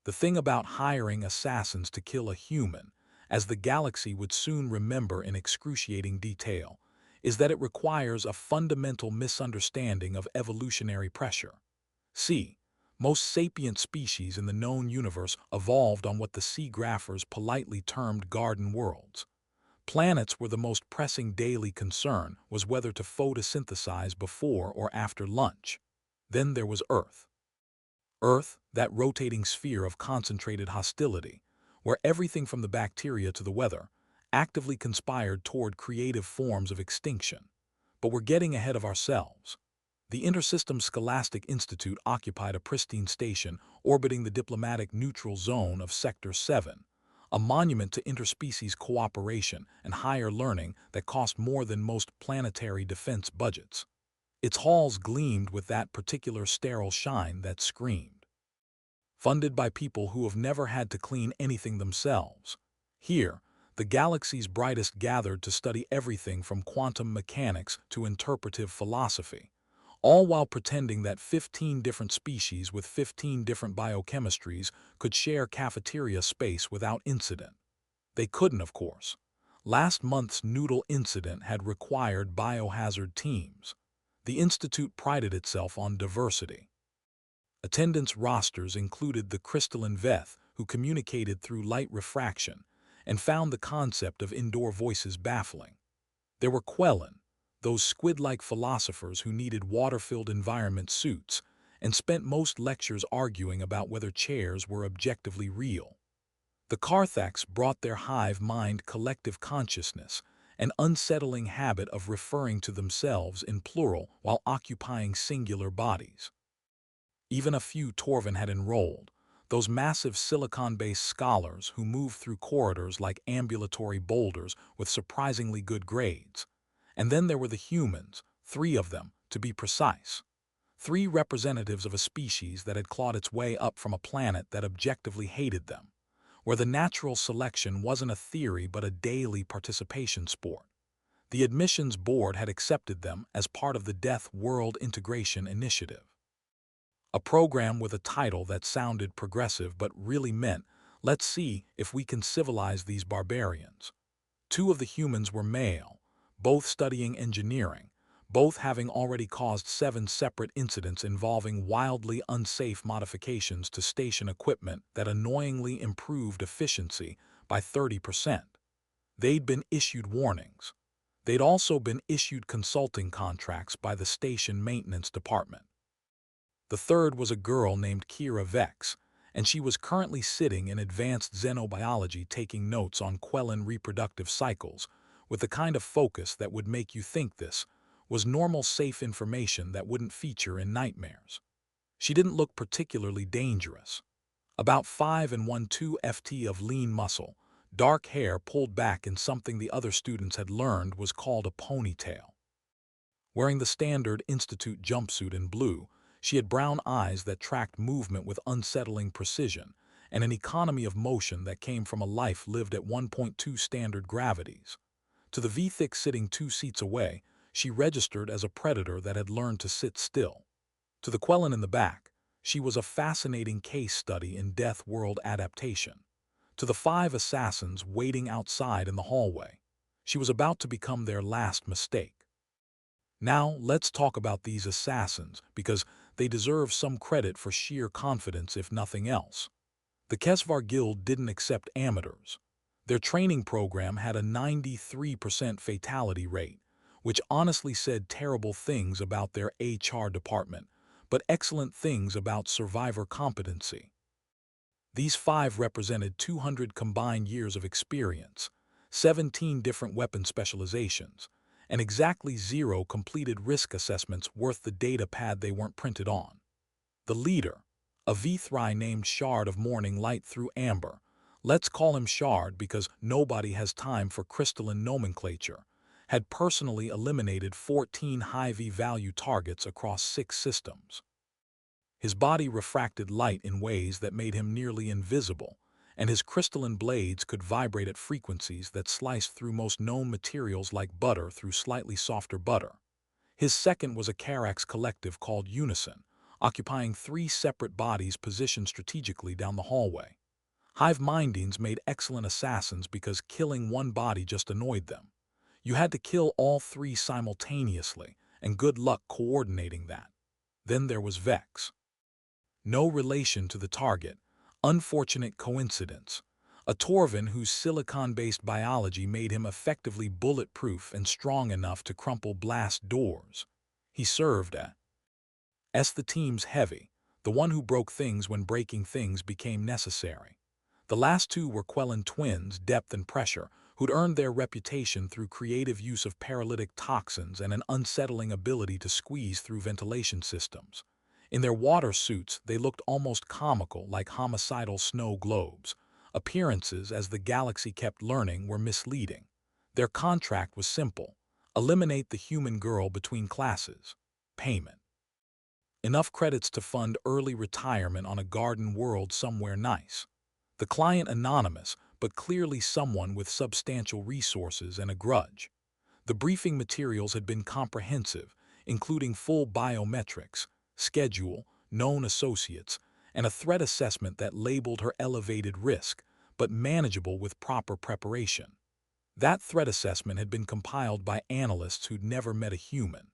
The thing about hiring assassins to kill a human, as the galaxy would soon remember in excruciating detail, is that it requires a fundamental misunderstanding of evolutionary pressure. See, most sapient species in the known universe evolved on what the seagraphers politely termed garden worlds. Planets where the most pressing daily concern was whether to photosynthesize before or after lunch. Then there was Earth. Earth, that rotating sphere of concentrated hostility, where everything from the bacteria to the weather actively conspired toward creative forms of extinction. But we're getting ahead of ourselves. The Intersystems Scholastic Institute occupied a pristine station orbiting the diplomatic neutral zone of Sector 7, a monument to interspecies cooperation and higher learning that cost more than most planetary defense budgets. Its halls gleamed with that particular sterile shine that screamed. Funded by people who have never had to clean anything themselves. Here, the galaxy's brightest gathered to study everything from quantum mechanics to interpretive philosophy, all while pretending that 15 different species with 15 different biochemistries could share cafeteria space without incident. They couldn't, of course. Last month's noodle incident had required biohazard teams. The Institute prided itself on diversity. Attendance rosters included the crystalline Veth, who communicated through light refraction, and found the concept of indoor voices baffling. There were Quellen, those squid-like philosophers who needed water-filled environment suits, and spent most lectures arguing about whether chairs were objectively real. The Carthax brought their hive-mind collective consciousness, an unsettling habit of referring to themselves in plural while occupying singular bodies. Even a few Torvin had enrolled, those massive silicon-based scholars who moved through corridors like ambulatory boulders with surprisingly good grades. And then there were the humans, 3 of them, to be precise. 3 representatives of a species that had clawed its way up from a planet that objectively hated them, where the natural selection wasn't a theory but a daily participation sport. The admissions board had accepted them as part of the Deathworld Integration Initiative. A program with a title that sounded progressive but really meant, let's see if we can civilize these barbarians. 2 of the humans were male, both studying engineering, both having already caused 7 separate incidents involving wildly unsafe modifications to station equipment that annoyingly improved efficiency by 30%. They'd been issued warnings. They'd also been issued consulting contracts by the station maintenance department. The third was a girl named Kira Vex, and she was currently sitting in advanced xenobiology taking notes on Quellen reproductive cycles, with the kind of focus that would make you think this was normal safe information that wouldn't feature in nightmares. She didn't look particularly dangerous. About 5 1/2 ft of lean muscle, dark hair pulled back in something the other students had learned was called a ponytail. Wearing the standard institute jumpsuit in blue, she had brown eyes that tracked movement with unsettling precision, and an economy of motion that came from a life lived at 1.2 standard gravities. To the V-thick sitting 2 seats away, she registered as a predator that had learned to sit still. To the Quellen in the back, she was a fascinating case study in Deathworld adaptation. To the 5 assassins waiting outside in the hallway, she was about to become their last mistake. Now, let's talk about these assassins, because they deserve some credit for sheer confidence if nothing else. The Kesvar Guild didn't accept amateurs. Their training program had a 93% fatality rate, which honestly said terrible things about their HR department, but excellent things about survivor competency. These 5 represented 200 combined years of experience, 17 different weapon specializations, and exactly 0 completed risk assessments worth the data pad they weren't printed on. The leader, a V3 named Shard of Morning Light through Amber, let's call him Shard because nobody has time for crystalline nomenclature, had personally eliminated 14 high V-value targets across 6 systems. His body refracted light in ways that made him nearly invisible, and his crystalline blades could vibrate at frequencies that sliced through most known materials like butter through slightly softer butter. His second was a Carax collective called Unison, occupying 3 separate bodies positioned strategically down the hallway. Hive mindings made excellent assassins because killing one body just annoyed them. You had to kill all 3 simultaneously, and good luck coordinating that. Then there was Vex. No relation to the target. Unfortunate coincidence. A Torvin whose silicon-based biology made him effectively bulletproof and strong enough to crumple blast doors. He served as the team's heavy, the one who broke things when breaking things became necessary. The last 2 were Quellen twins, Depth and Pressure, who'd earned their reputation through creative use of paralytic toxins and an unsettling ability to squeeze through ventilation systems. In their water suits, they looked almost comical, like homicidal snow globes. Appearances, as the galaxy kept learning, were misleading. Their contract was simple: eliminate the human girl between classes. Payment: enough credits to fund early retirement on a garden world somewhere nice. The client anonymous, but clearly someone with substantial resources and a grudge. The briefing materials had been comprehensive, including full biometrics, schedule, known associates, and a threat assessment that labeled her elevated risk, but manageable with proper preparation. That threat assessment had been compiled by analysts who'd never met a human.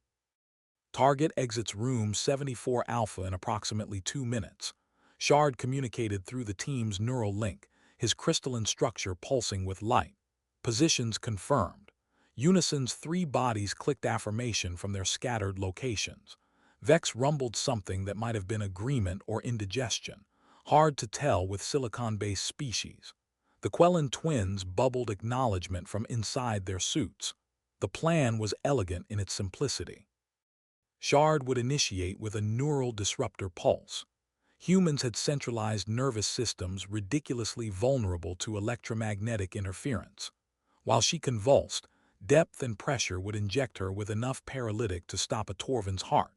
Target exits room 74 Alpha in approximately 2 minutes. Shard communicated through the team's neural link, his crystalline structure pulsing with light. Positions confirmed. Unison's 3 bodies clicked affirmation from their scattered locations. Vex rumbled something that might have been agreement or indigestion, hard to tell with silicon-based species. The Quellen twins bubbled acknowledgement from inside their suits. The plan was elegant in its simplicity. Shard would initiate with a neural disruptor pulse. Humans had centralized nervous systems ridiculously vulnerable to electromagnetic interference. While she convulsed, Depth and Pressure would inject her with enough paralytic to stop a Torvin's heart.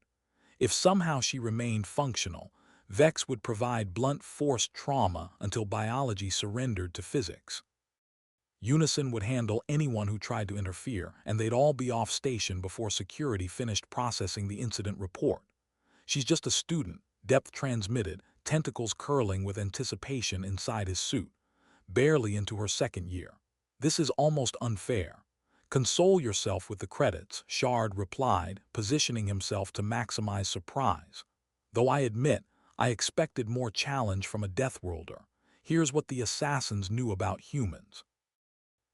If somehow she remained functional, Vex would provide blunt force trauma until biology surrendered to physics. Unison would handle anyone who tried to interfere, and they'd all be off station before security finished processing the incident report. She's just a student, Depth transmitted, tentacles curling with anticipation inside his suit. Barely into her 2nd year. This is almost unfair. Console yourself with the credits, Shard replied, positioning himself to maximize surprise. Though I admit, I expected more challenge from a Deathworlder. Here's what the assassins knew about humans.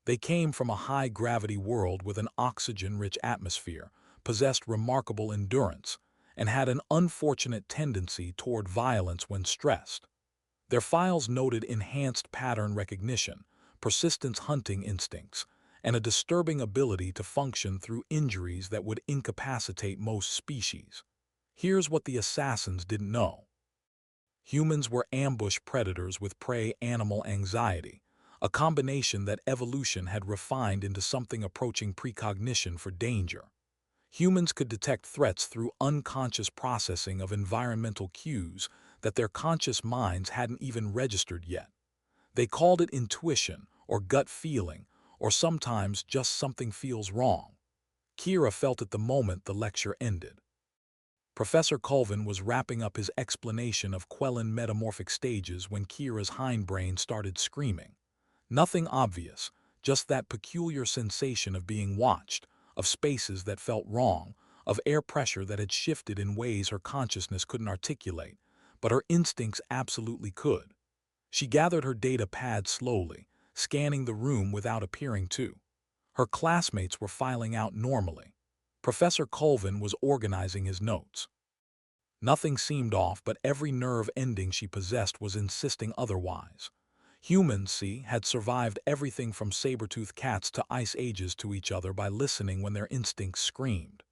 They came from a high-gravity world with an oxygen-rich atmosphere, possessed remarkable endurance, and had an unfortunate tendency toward violence when stressed. Their files noted enhanced pattern recognition, persistent hunting instincts, and a disturbing ability to function through injuries that would incapacitate most species. Here's what the assassins didn't know. Humans were ambush predators with prey animal anxiety, a combination that evolution had refined into something approaching precognition for danger. Humans could detect threats through unconscious processing of environmental cues that their conscious minds hadn't even registered yet. They called it intuition or gut feeling, or sometimes just something feels wrong. Kira felt it the moment the lecture ended. Professor Colvin was wrapping up his explanation of Quellen metamorphic stages when Kira's hindbrain started screaming. Nothing obvious, just that peculiar sensation of being watched, of spaces that felt wrong, of air pressure that had shifted in ways her consciousness couldn't articulate, but her instincts absolutely could. She gathered her data pad slowly, scanning the room without appearing to. Her classmates were filing out normally. Professor Colvin was organizing his notes. Nothing seemed off, but every nerve ending she possessed was insisting otherwise. Humans, see, had survived everything from saber-toothed cats to ice ages to each other by listening when their instincts screamed.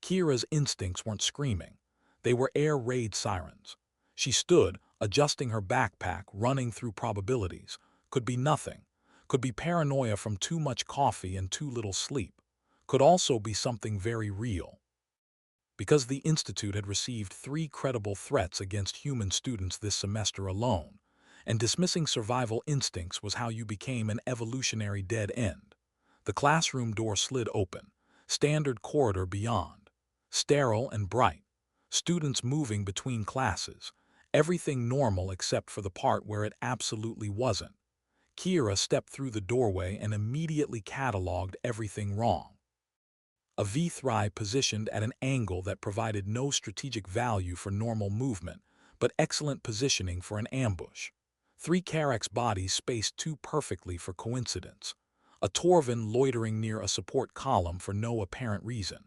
Kira's instincts weren't screaming. They were air raid sirens. She stood, adjusting her backpack, running through probabilities. Could be nothing. Could be paranoia from too much coffee and too little sleep. Could also be something very real. Because the Institute had received 3 credible threats against human students this semester alone, and dismissing survival instincts was how you became an evolutionary dead end. The classroom door slid open, standard corridor beyond. Sterile and bright. students moving between classes, everything normal except for the part where it absolutely wasn't. Kira stepped through the doorway and immediately cataloged everything wrong. A V-thry positioned at an angle that provided no strategic value for normal movement, but excellent positioning for an ambush. 3 Karak's bodies spaced too perfectly for coincidence. A Torvin loitering near a support column for no apparent reason.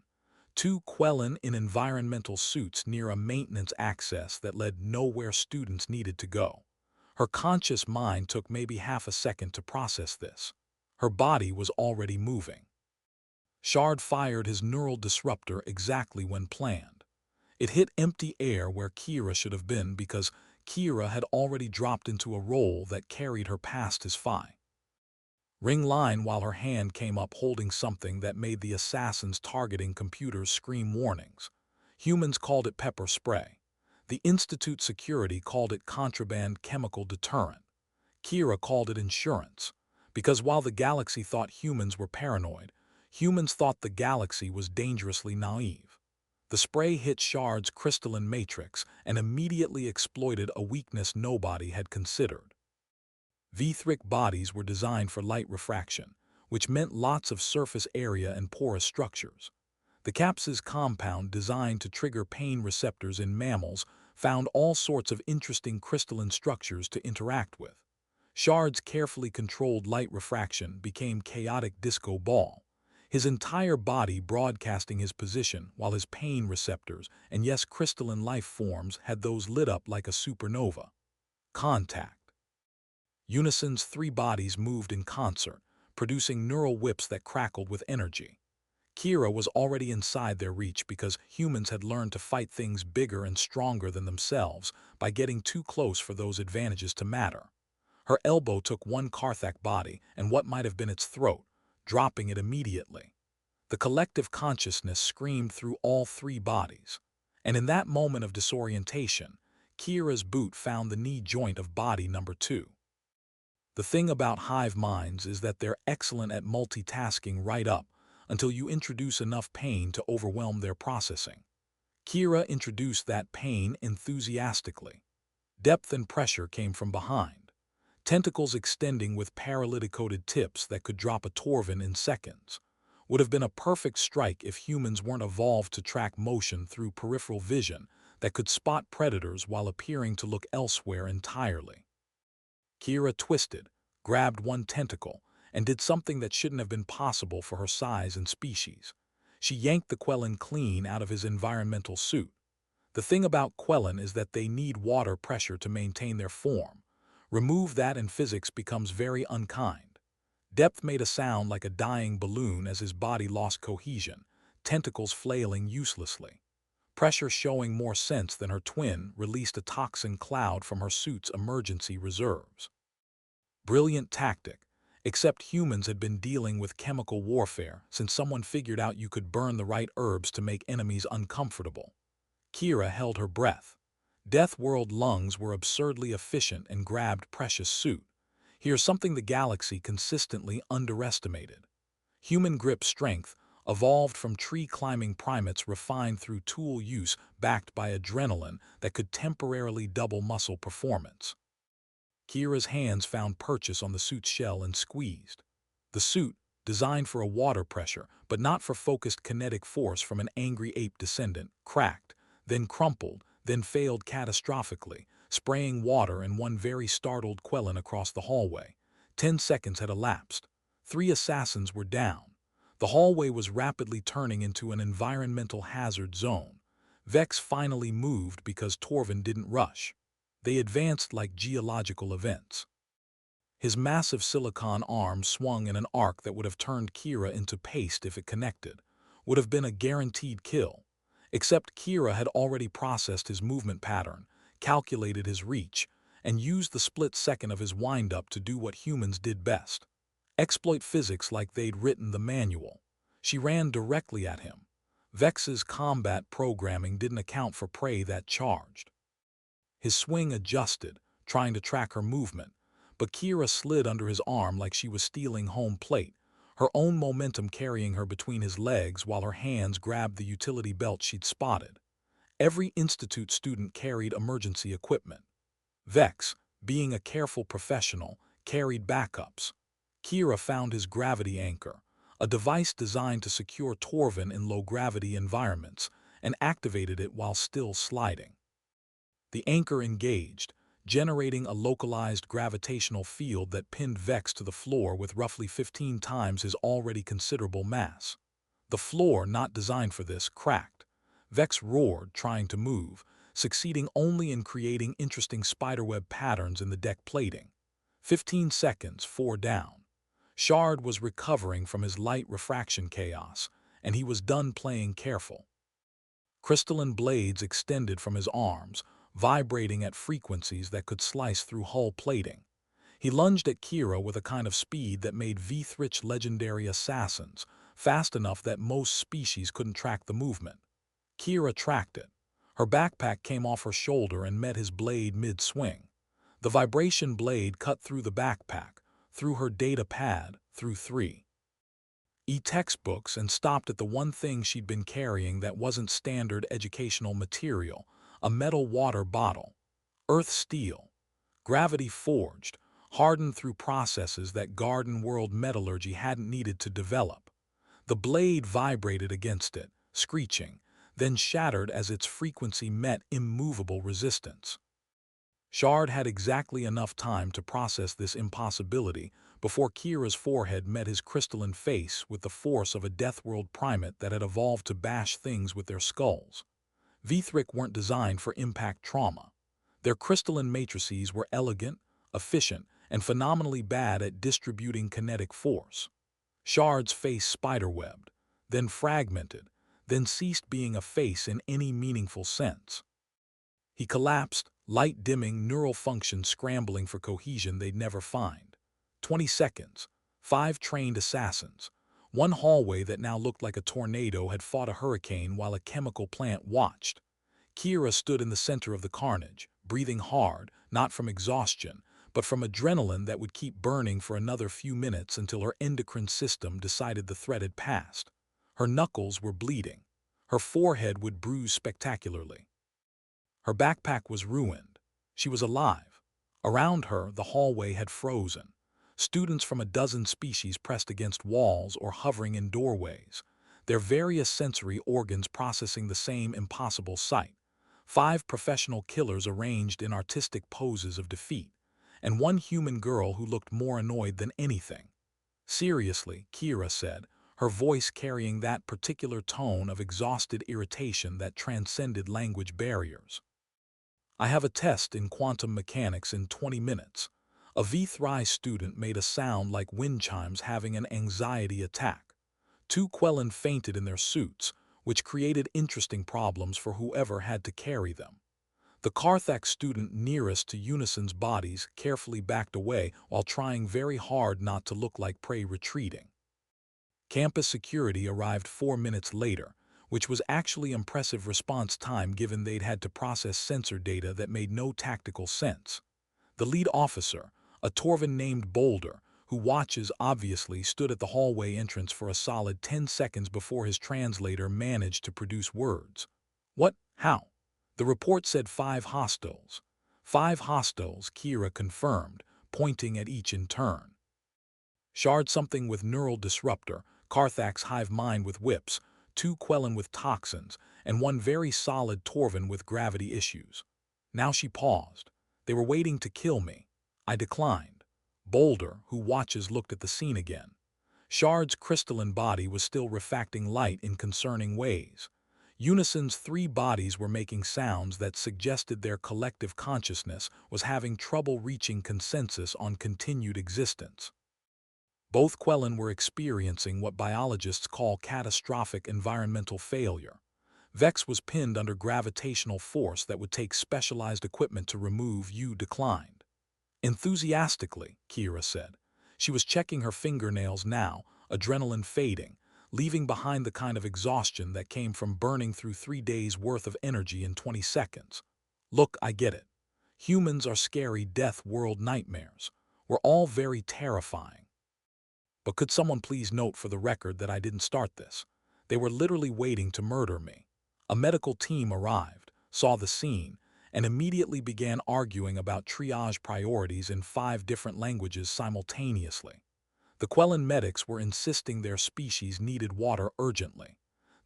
2 Quellen in environmental suits near a maintenance access that led nowhere students needed to go. Her conscious mind took maybe half a second to process this. Her body was already moving. Shard fired his neural disruptor exactly when planned. It hit empty air where Kira should have been because Kira had already dropped into a role that carried her past his phi. Ring line while her hand came up holding something that made the assassin's targeting computers scream warnings. Humans called it pepper spray. The Institute security called it contraband chemical deterrent. Kira called it insurance. Because while the galaxy thought humans were paranoid, humans thought the galaxy was dangerously naive. The spray hit Shard's crystalline matrix and immediately exploited a weakness nobody had considered. V-thick bodies were designed for light refraction, which meant lots of surface area and porous structures. The caps's compound designed to trigger pain receptors in mammals found all sorts of interesting crystalline structures to interact with. Shard's carefully controlled light refraction became chaotic disco ball, his entire body broadcasting his position while his pain receptors and yes crystalline life forms had those lit up like a supernova. Contact. Unison's 3 bodies moved in concert, producing neural whips that crackled with energy. Kira was already inside their reach because humans had learned to fight things bigger and stronger than themselves by getting too close for those advantages to matter. Her elbow took 1 Karthak body and what might have been its throat, dropping it immediately. The collective consciousness screamed through all 3 bodies. And in that moment of disorientation, Kira's boot found the knee joint of body number 2. The thing about hive minds is that they're excellent at multitasking right up until you introduce enough pain to overwhelm their processing. Kira introduced that pain enthusiastically. Depth and pressure came from behind, tentacles extending with paralytic-coated tips that could drop a Torvin in seconds. Would have been a perfect strike if humans weren't evolved to track motion through peripheral vision that could spot predators while appearing to look elsewhere entirely. Kira twisted, grabbed 1 tentacle, and did something that shouldn't have been possible for her size and species. She yanked the Quellen clean out of his environmental suit. The thing about Quellen is that they need water pressure to maintain their form. Remove that and physics becomes very unkind. Depth made a sound like a dying balloon as his body lost cohesion, tentacles flailing uselessly. Pressure showing more sense than her twin released a toxin cloud from her suit's emergency reserves. Brilliant tactic, except humans had been dealing with chemical warfare since someone figured out you could burn the right herbs to make enemies uncomfortable. Kira held her breath. Deathworld lungs were absurdly efficient and grabbed precious suit. Here's something the galaxy consistently underestimated. Human grip strength, evolved from tree-climbing primates refined through tool use backed by adrenaline that could temporarily double muscle performance. Kira's hands found purchase on the suit's shell and squeezed. The suit, designed for a water pressure but not for focused kinetic force from an angry ape descendant, cracked, then crumpled, then failed catastrophically, spraying water and 1 very startled Quellen across the hallway. 10 seconds had elapsed. 3 assassins were down. The hallway was rapidly turning into an environmental hazard zone. Vex finally moved because Torvin didn't rush. They advanced like geological events. His massive silicon arm swung in an arc that would have turned Kira into paste if it connected. Would have been a guaranteed kill. Except Kira had already processed his movement pattern, calculated his reach, and used the split second of his wind-up to do what humans did best. Exploit physics like they'd written the manual. She ran directly at him. Vex's combat programming didn't account for prey that charged. His swing adjusted, trying to track her movement, but Kira slid under his arm like she was stealing home plate, her own momentum carrying her between his legs while her hands grabbed the utility belt she'd spotted. Every institute student carried emergency equipment. Vex, being a careful professional, carried backups. Kira found his gravity anchor, a device designed to secure Torvin in low-gravity environments, and activated it while still sliding. The anchor engaged, generating a localized gravitational field that pinned Vex to the floor with roughly 15 times his already considerable mass. The floor, not designed for this, cracked. Vex roared, trying to move, succeeding only in creating interesting spiderweb patterns in the deck plating. 15 seconds, 4 down. Shard was recovering from his light refraction chaos, and he was done playing careful. Crystalline blades extended from his arms, vibrating at frequencies that could slice through hull plating. He lunged at Kira with a kind of speed that made Vethrich legendary assassins, fast enough that most species couldn't track the movement. Kira tracked it. Her backpack came off her shoulder and met his blade mid-swing. The vibration blade cut through the backpack, through her data pad, through 3 textbooks, and stopped at the one thing she'd been carrying that wasn't standard educational material, a metal water bottle. Earth steel, gravity forged, hardened through processes that garden world metallurgy hadn't needed to develop. The blade vibrated against it, screeching, then shattered as its frequency met immovable resistance. Shard had exactly enough time to process this impossibility before Kira's forehead met his crystalline face with the force of a Deathworld primate that had evolved to bash things with their skulls. Vethrich weren't designed for impact trauma. Their crystalline matrices were elegant, efficient, and phenomenally bad at distributing kinetic force. Shard's face spiderwebbed, then fragmented, then ceased being a face in any meaningful sense. He collapsed, light dimming, neural functions scrambling for cohesion they'd never find. 20 seconds, 5 trained assassins. One hallway that now looked like a tornado had fought a hurricane while a chemical plant watched. Kira stood in the center of the carnage, breathing hard, not from exhaustion, but from adrenaline that would keep burning for another few minutes until her endocrine system decided the threat had passed. Her knuckles were bleeding. Her forehead would bruise spectacularly. Her backpack was ruined. She was alive. Around her, the hallway had frozen. Students from a dozen species pressed against walls or hovering in doorways, their various sensory organs processing the same impossible sight. 5 professional killers arranged in artistic poses of defeat, and one human girl who looked more annoyed than anything. Seriously, Kira said, her voice carrying that particular tone of exhausted irritation that transcended language barriers. I have a test in quantum mechanics in 20 minutes. A V3 student made a sound like wind chimes having an anxiety attack. 2 Quellan fainted in their suits, which created interesting problems for whoever had to carry them. The Karthak student nearest to Unison's bodies carefully backed away while trying very hard not to look like prey retreating. Campus security arrived 4 minutes later, which was actually impressive response time given they'd had to process sensor data that made no tactical sense. The lead officer, a Torvin named Boulder, who watches obviously, stood at the hallway entrance for a solid 10 seconds before his translator managed to produce words. What? How? The report said 5 hostiles. 5 hostiles, Kira confirmed, pointing at each in turn. Shard something with neural disruptor, Karthak's hive mind with whips, 2 Quellan with toxins, and 1 very solid Torvin with gravity issues. Now she paused. They were waiting to kill me. I declined. Boulder, who watches, looked at the scene again. Shard's crystalline body was still refracting light in concerning ways. Unison's 3 bodies were making sounds that suggested their collective consciousness was having trouble reaching consensus on continued existence. Both Quellan were experiencing what biologists call catastrophic environmental failure. Vex was pinned under gravitational force that would take specialized equipment to remove. You declined. Enthusiastically, Kira said. She was checking her fingernails now, adrenaline fading, leaving behind the kind of exhaustion that came from burning through 3 days' worth of energy in 20 seconds. Look, I get it. Humans are scary death world nightmares. We're all very terrifying. But could someone please note for the record that I didn't start this? They were literally waiting to murder me. A medical team arrived, saw the scene, and immediately began arguing about triage priorities in 5 different languages simultaneously. The Quellan medics were insisting their species needed water urgently.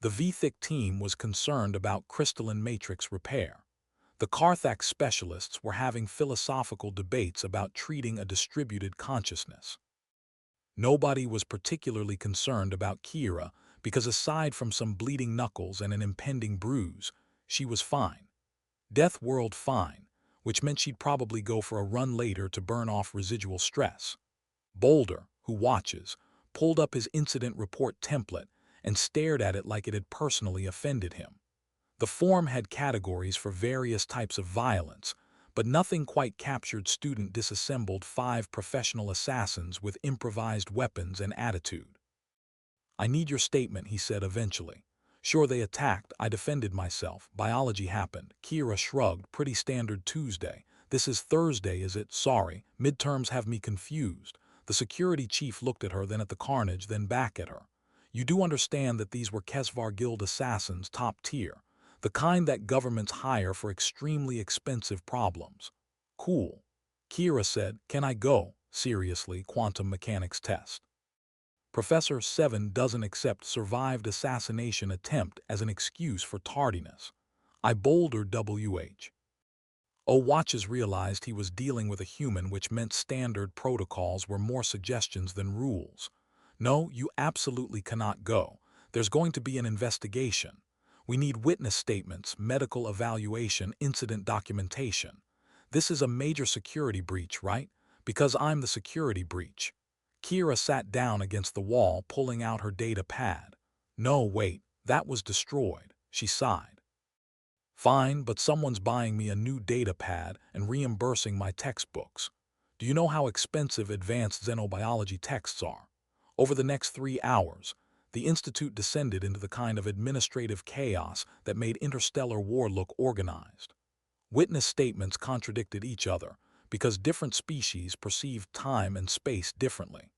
The VThic team was concerned about crystalline matrix repair. The Karthak specialists were having philosophical debates about treating a distributed consciousness. Nobody was particularly concerned about Kira because aside from some bleeding knuckles and an impending bruise, she was fine. Deathworld fine, which meant she'd probably go for a run later to burn off residual stress. Boulder, who watches, pulled up his incident report template and stared at it like it had personally offended him. The form had categories for various types of violence, but nothing quite captured student disassembled 5 professional assassins with improvised weapons and attitude. "I need your statement," he said eventually. "Sure, they attacked, I defended myself, biology happened." Kira shrugged. "Pretty standard Tuesday. This is Thursday, is it? Sorry, midterms have me confused." The security chief looked at her, then at the carnage, then back at her. "You do understand that these were Kesvar Guild assassins, top tier. The kind that governments hire for extremely expensive problems." "Cool." Kira said. "Can I go?" "Seriously, quantum mechanics test." Professor 7 doesn't accept survived assassination attempt as an excuse for tardiness. I bouldered WH. Watches realized he was dealing with a human, which meant standard protocols were more suggestions than rules. "No, you absolutely cannot go. There's going to be an investigation. We need witness statements, medical evaluation, incident documentation. This is a major security breach, right? Because I'm the security breach." Kira sat down against the wall, pulling out her data pad. "No, wait, that was destroyed." She sighed. "Fine, but someone's buying me a new data pad and reimbursing my textbooks. Do you know how expensive advanced xenobiology texts are?" Over the next 3 hours, the Institute descended into the kind of administrative chaos that made interstellar war look organized. Witness statements contradicted each other because different species perceived time and space differently.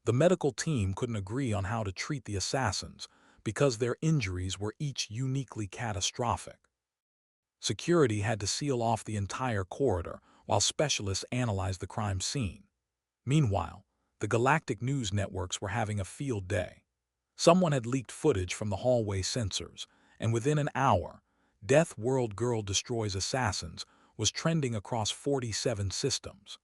The medical team couldn't agree on how to treat the assassins because their injuries were each uniquely catastrophic. Security had to seal off the entire corridor while specialists analyzed the crime scene. Meanwhile, the Galactic news networks were having a field day. Someone had leaked footage from the hallway sensors, and within an hour, "Deathworld Girl Destroys Assassins" was trending across 47 systems.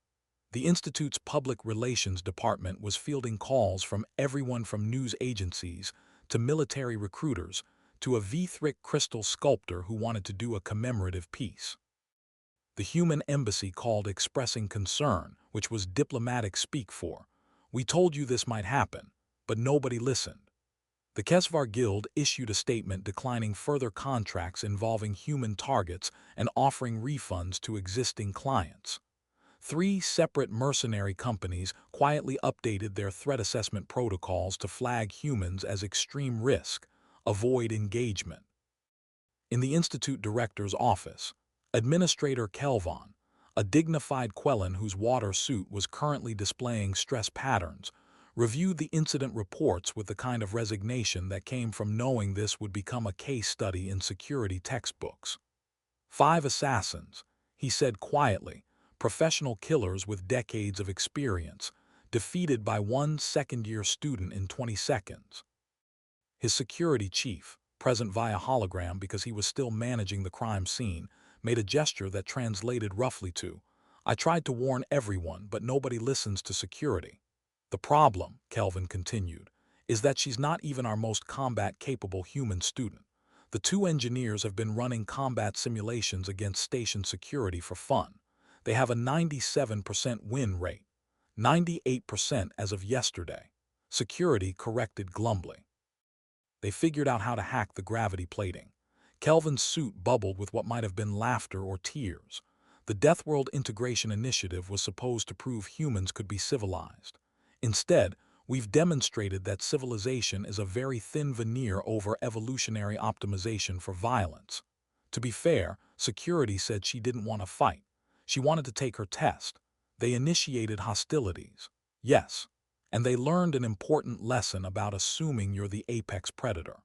The Institute's public relations department was fielding calls from everyone from news agencies to military recruiters to a VThic crystal sculptor who wanted to do a commemorative piece. The human embassy called expressing concern, which was diplomatic speak for, "We told you this might happen," but nobody listened. The Kesvar Guild issued a statement declining further contracts involving human targets and offering refunds to existing clients. 3 separate mercenary companies quietly updated their threat assessment protocols to flag humans as extreme risk, avoid engagement. In the Institute Director's office, Administrator Kelvon, a dignified Quellan whose water suit was currently displaying stress patterns, reviewed the incident reports with the kind of resignation that came from knowing this would become a case study in security textbooks. 5 assassins, he said quietly, professional killers with decades of experience, defeated by one second-year student in 20 seconds. His security chief, present via hologram because he was still managing the crime scene, made a gesture that translated roughly to, "I tried to warn everyone, but nobody listens to security." "The problem," Kelvin continued, "is that she's not even our most combat-capable human student. The 2 engineers have been running combat simulations against station security for fun. They have a 97% win rate. 98% as of yesterday." Security corrected glumly. "They figured out how to hack the gravity plating." Kelvin's suit bubbled with what might have been laughter or tears. The Deathworld Integration Initiative was supposed to prove humans could be civilized. Instead, we've demonstrated that civilization is a very thin veneer over evolutionary optimization for violence. To be fair, security said she didn't want to fight. She wanted to take her test. They initiated hostilities. Yes. And they learned an important lesson about assuming you're the apex predator.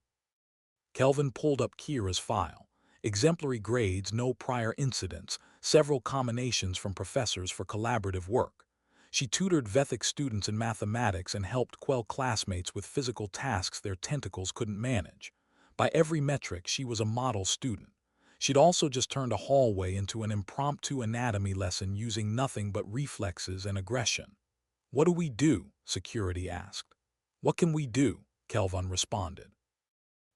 Kelvin pulled up Kira's file. exemplary grades, no prior incidents, several commendations from professors for collaborative work. She tutored Vethic students in mathematics and helped quell classmates with physical tasks their tentacles couldn't manage. By every metric, she was a model student. She'd also just turned a hallway into an impromptu anatomy lesson using nothing but reflexes and aggression. "What do we do?" security asked. "What can we do?" Kelvin responded.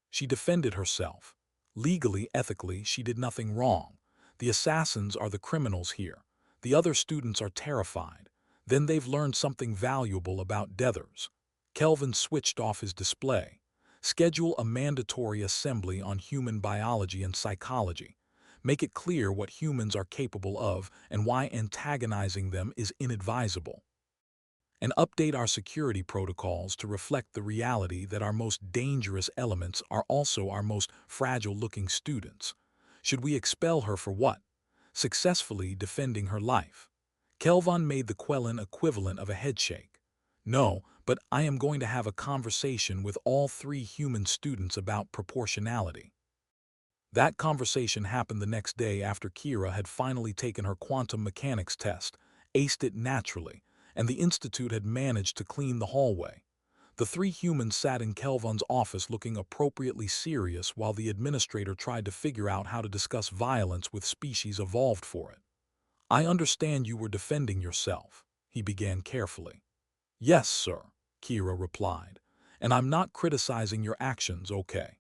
She defended herself. Legally, ethically, she did nothing wrong. The assassins are the criminals here. The other students are terrified. Then they've learned something valuable about Deathers. Kelvin switched off his display. Schedule a mandatory assembly on human biology and psychology. Make it clear what humans are capable of and why antagonizing them is inadvisable. And update our security protocols to reflect the reality that our most dangerous elements are also our most fragile-looking students. Should we expel her for what? Successfully defending her life. Kelvin made the Quellen equivalent of a headshake. "No, but I am going to have a conversation with all 3 human students about proportionality." That conversation happened the next day after Kira had finally taken her quantum mechanics test, aced it naturally, and the Institute had managed to clean the hallway. The 3 humans sat in Kelvin's office looking appropriately serious while the administrator tried to figure out how to discuss violence with species evolved for it. "I understand you were defending yourself," he began carefully. "Yes, sir," Kira replied, "and I'm not criticizing your actions, okay?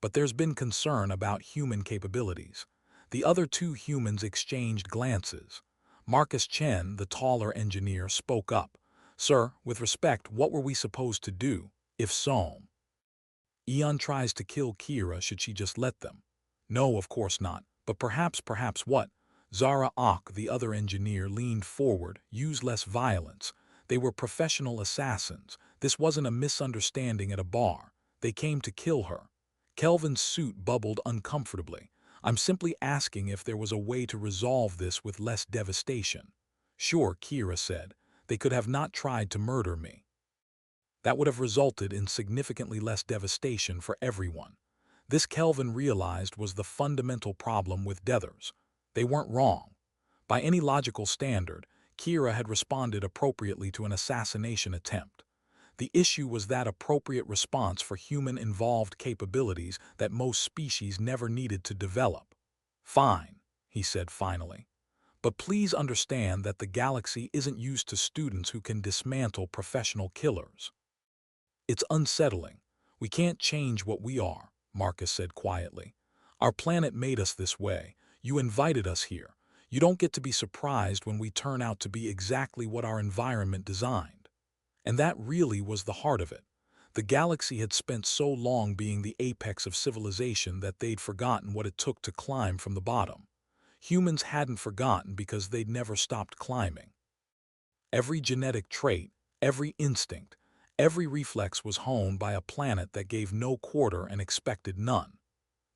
But there's been concern about human capabilities." The other 2 humans exchanged glances. Marcus Chen, the taller engineer, spoke up. "Sir, with respect, what were we supposed to do, if so? Eon tries to kill Kira, should she just let them?" "No, of course not, but perhaps what?" Zara Ock, the other engineer, leaned forward. "Use less violence. They were professional assassins. This wasn't a misunderstanding at a bar. They came to kill her." Kelvin's suit bubbled uncomfortably. "I'm simply asking if there was a way to resolve this with less devastation." "Sure," Kira said. "They could have not tried to murder me. That would have resulted in significantly less devastation for everyone." This, Kelvin realized, was the fundamental problem with Deathers. They weren't wrong. By any logical standard, Kira had responded appropriately to an assassination attempt. The issue was that appropriate response for human-involved capabilities that most species never needed to develop. "Fine," he said finally. "But please understand that the galaxy isn't used to students who can dismantle professional killers." "It's unsettling. We can't change what we are," Marcus said quietly. "Our planet made us this way. You invited us here. You don't get to be surprised when we turn out to be exactly what our environment designed." And that really was the heart of it. The galaxy had spent so long being the apex of civilization that they'd forgotten what it took to climb from the bottom. Humans hadn't forgotten because they'd never stopped climbing. Every genetic trait, every instinct, every reflex was honed by a planet that gave no quarter and expected none.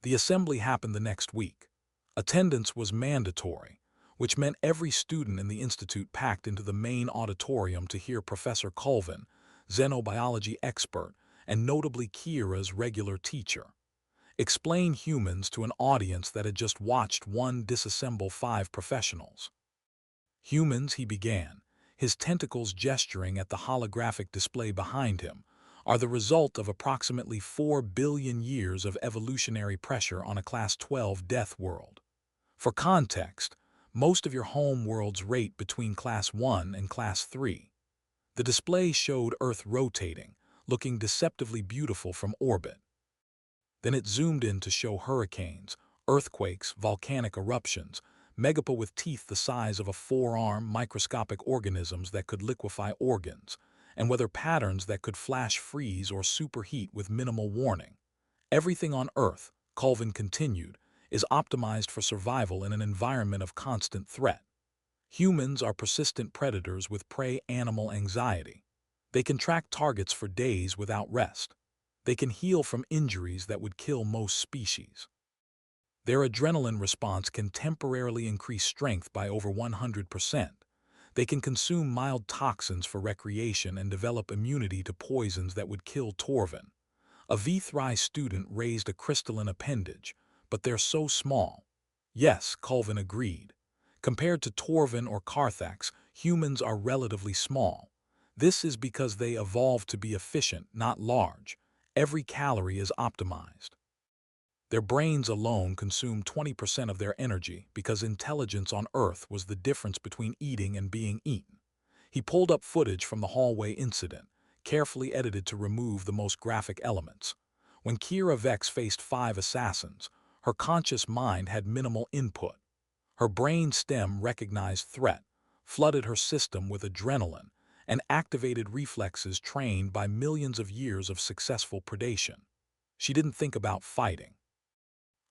The assembly happened the next week. Attendance was mandatory, which meant every student in the Institute packed into the main auditorium to hear Professor Colvin, xenobiology expert, and notably Kira's regular teacher, explain humans to an audience that had just watched one disassemble 5 professionals. "Humans," he began, his tentacles gesturing at the holographic display behind him, "are the result of approximately 4 billion years of evolutionary pressure on a Class 12 death world. For context, most of your home worlds rate between Class 1 and Class 3. The display showed Earth rotating, looking deceptively beautiful from orbit. Then it zoomed in to show hurricanes, earthquakes, volcanic eruptions, megapa with teeth the size of a forearm, microscopic organisms that could liquefy organs, and weather patterns that could flash freeze or superheat with minimal warning. Everything on Earth," Colvin continued, "is optimized for survival in an environment of constant threat. Humans are persistent predators with prey animal anxiety. They can track targets for days without rest. They can heal from injuries that would kill most species. Their adrenaline response can temporarily increase strength by over 100%. They can consume mild toxins for recreation and develop immunity to poisons that would kill Torvin." A V3 student raised a crystalline appendage. but they're so small. Yes, Colvin agreed. Compared to Torvin or Carthax, humans are relatively small. This is because they evolved to be efficient, not large. Every calorie is optimized. Their brains alone consume 20% of their energy because intelligence on Earth was the difference between eating and being eaten. He pulled up footage from the hallway incident, carefully edited to remove the most graphic elements. When Kira Vex faced 5 assassins, her conscious mind had minimal input. Her brain stem recognized threat, flooded her system with adrenaline, and activated reflexes trained by millions of years of successful predation. She didn't think about fighting.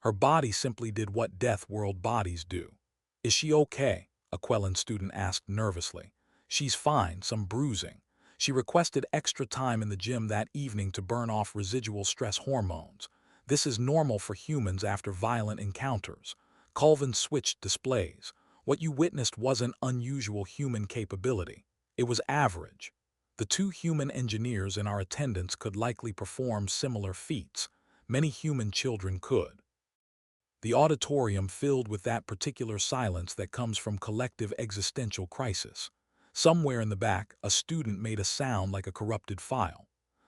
Her body simply did what Deathworld bodies do. "Is she okay?" a Quellan student asked nervously. "She's fine, some bruising. She requested extra time in the gym that evening to burn off residual stress hormones. This is normal for humans after violent encounters." Colvin switched displays. What you witnessed wasn't unusual human capability. It was average. The 2 human engineers in our attendance could likely perform similar feats. Many human children could. The auditorium filled with that particular silence that comes from collective existential crisis. Somewhere in the back, a student made a sound like a corrupted file.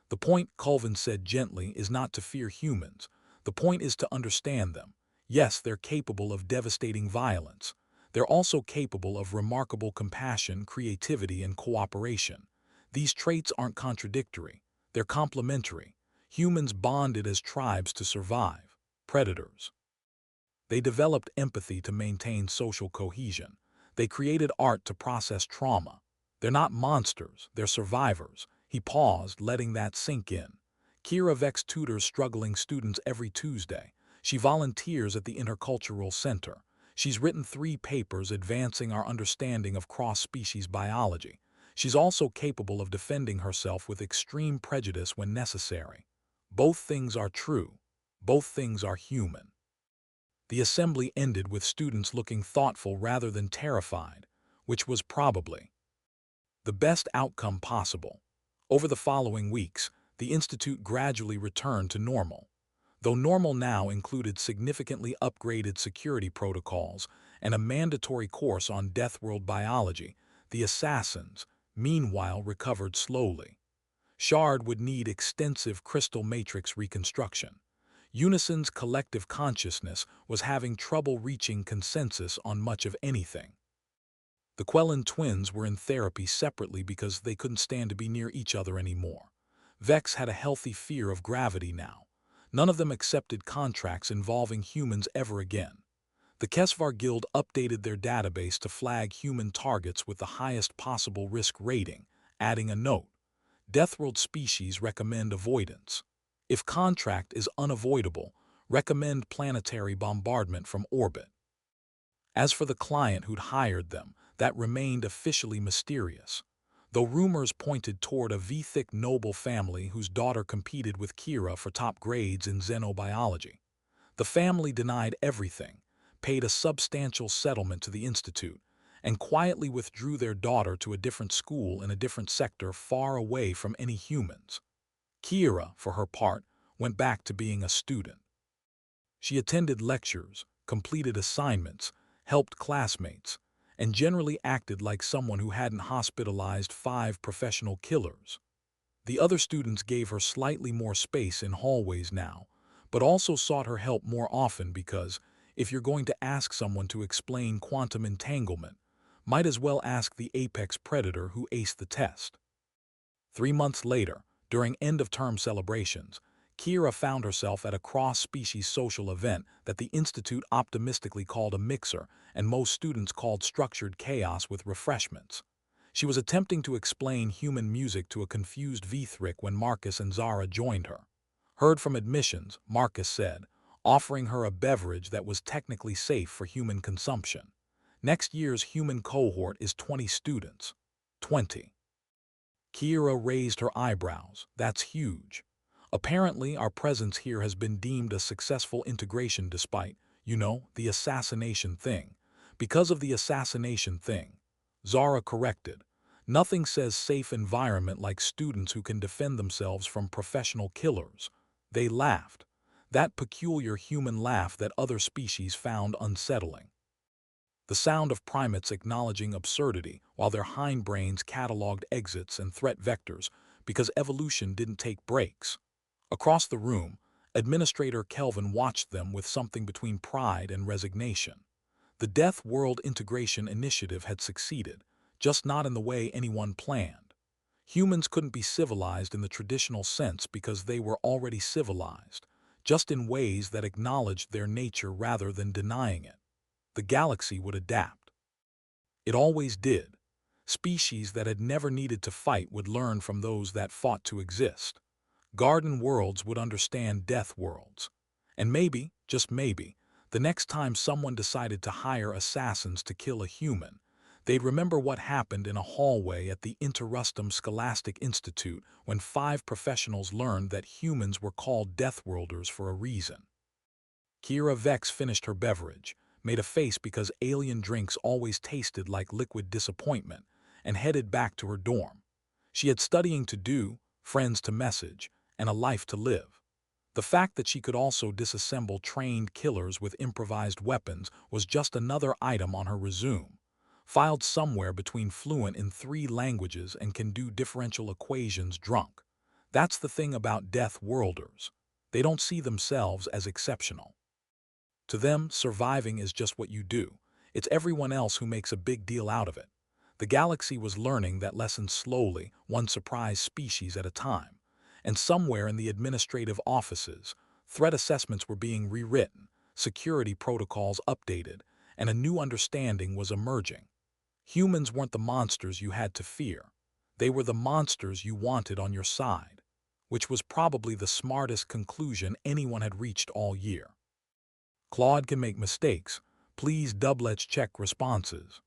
"The point," Colvin said gently, "is not to fear humans. The point is to understand them. Yes, they're capable of devastating violence. They're also capable of remarkable compassion, creativity, and cooperation. These traits aren't contradictory. They're complementary. Humans bonded as tribes to survive. Predators. They developed empathy to maintain social cohesion. They created art to process trauma. They're not monsters, they're survivors." He paused, letting that sink in. Kira Vex tutors struggling students every Tuesday. She volunteers at the Intercultural Center. She's written 3 papers advancing our understanding of cross-species biology. She's also capable of defending herself with extreme prejudice when necessary. Both things are true. Both things are human. The assembly ended with students looking thoughtful rather than terrified, which was probably the best outcome possible. Over the following weeks, the Institute gradually returned to normal. Though normal now included significantly upgraded security protocols and a mandatory course on Deathworld biology, the assassins, meanwhile, recovered slowly. Shard would need extensive crystal matrix reconstruction. Unison's collective consciousness was having trouble reaching consensus on much of anything. The Quellan twins were in therapy separately because they couldn't stand to be near each other anymore. Vex had a healthy fear of gravity now. None of them accepted contracts involving humans ever again. The Kesvar Guild updated their database to flag human targets with the highest possible risk rating, adding a note: "Deathworld species recommend avoidance. If contract is unavoidable, recommend planetary bombardment from orbit." As for the client who'd hired them, that remained officially mysterious, though rumors pointed toward a Vithic noble family whose daughter competed with Kira for top grades in xenobiology. The family denied everything, paid a substantial settlement to the Institute, and quietly withdrew their daughter to a different school in a different sector far away from any humans. Kira, for her part, went back to being a student. She attended lectures, completed assignments, helped classmates, and generally acted like someone who hadn't hospitalized 5 professional killers. The other students gave her slightly more space in hallways now, but also sought her help more often because, if you're going to ask someone to explain quantum entanglement, might as well ask the apex predator who aced the test. 3 months later, during end-of-term celebrations, Kira found herself at a cross-species social event that the Institute optimistically called a mixer and most students called structured chaos with refreshments. She was attempting to explain human music to a confused Vithric when Marcus and Zara joined her. "Heard from admissions," Marcus said, offering her a beverage that was technically safe for human consumption. "Next year's human cohort is 20 students." 20. Kira raised her eyebrows. "That's huge. Apparently, our presence here has been deemed a successful integration despite, the assassination thing." "Because of the assassination thing," Zara corrected. "Nothing says safe environment like students who can defend themselves from professional killers." They laughed. that peculiar human laugh that other species found unsettling. The sound of primates acknowledging absurdity while their hindbrains cataloged exits and threat vectors because evolution didn't take breaks. Across the room, Administrator Kelvin watched them with something between pride and resignation. The Deathworld Integration Initiative had succeeded, just not in the way anyone planned. Humans couldn't be civilized in the traditional sense because they were already civilized, just in ways that acknowledged their nature rather than denying it. The galaxy would adapt. It always did. Species that had never needed to fight would learn from those that fought to exist. Garden worlds would understand death worlds. And maybe, just maybe, the next time someone decided to hire assassins to kill a human, they'd remember what happened in a hallway at the Intersystems Scholastic Institute when 5 professionals learned that humans were called Deathworlders for a reason. Kira Vex finished her beverage, made a face because alien drinks always tasted like liquid disappointment, and headed back to her dorm. She had studying to do, friends to message, and a life to live. The fact that she could also disassemble trained killers with improvised weapons was just another item on her resume. Filed somewhere between fluent in 3 languages and can do differential equations drunk. That's the thing about Death Worlders. They don't see themselves as exceptional. To them, surviving is just what you do. It's everyone else who makes a big deal out of it. The galaxy was learning that lesson slowly, one surprise species at a time. And somewhere in the administrative offices, threat assessments were being rewritten, security protocols updated, and a new understanding was emerging. Humans weren't the monsters you had to fear. They were the monsters you wanted on your side, which was probably the smartest conclusion anyone had reached all year. Claude can make mistakes. Please double-check responses.